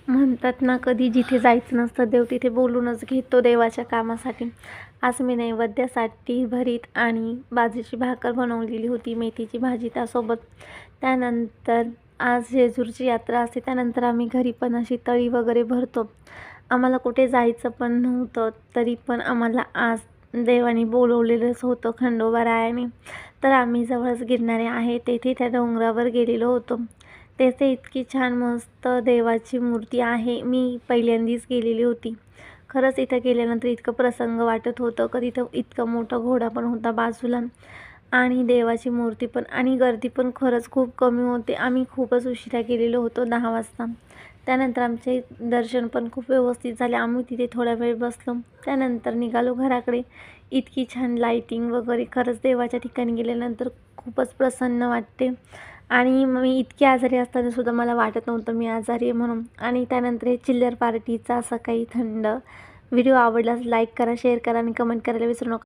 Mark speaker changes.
Speaker 1: म्हणतात ना, कधी जिथे जायचं नसतं देव तिथे बोलूनच घेतो देवाच्या कामासाठी. आज मी नैवेद्यासाठी भरीत आणि बाजरीची भाकर बनवलेली होती, मेथीची भाजी त्यासोबत. त्यानंतर आज जेजूरची यात्रा असते, त्यानंतर आम्ही घरी पण अशी तळी वगैरे भरतो. आम्हाला कुठे जायचं पण नव्हतं, तरी पण आम्हाला आज देवाने बोलवलेलंच होतं खंडोबारायाने. तर आम्ही जवळच गिरणारे आहे तेथे त्या डोंगरावर गेलेलो होतो. तेथे इतकी छान मस्त देवाची मूर्ती आहे. मी पहिल्यांदाच गेलेली होती. खरंच इथं गेल्यानंतर इतकं प्रसन्न वाटत होतं, का तिथं इतका मोठा घोडा पण होता बाजूला आणि देवाची मूर्ती पण आणि गर्दी पण खरंच खूप कमी होते. आम्ही खूपच उशिरा गेलेलो होतो 10 वाजता. त्यानंतर आमचे दर्शन पण खूप व्यवस्थित झाले. आम्ही तिथे थोडा वेळ बसलो. त्यानंतर निघालो घराकडे. इतकी छान लाईटिंग वगैरे खरंच देवाच्या ठिकाणी गेल्यानंतर खूपच प्रसन्न वाटते. आणि मी इतकी आजारी असतानासुद्धा मला वाटत नव्हतं मी आजारी आहे म्हणून. आणि त्यानंतर हे चिल्लर पार्टीचा असा काही थंड व्हिडिओ आवडल्यास लाईक करा, शेअर करा आणि कमेंट करायला विसरू नका.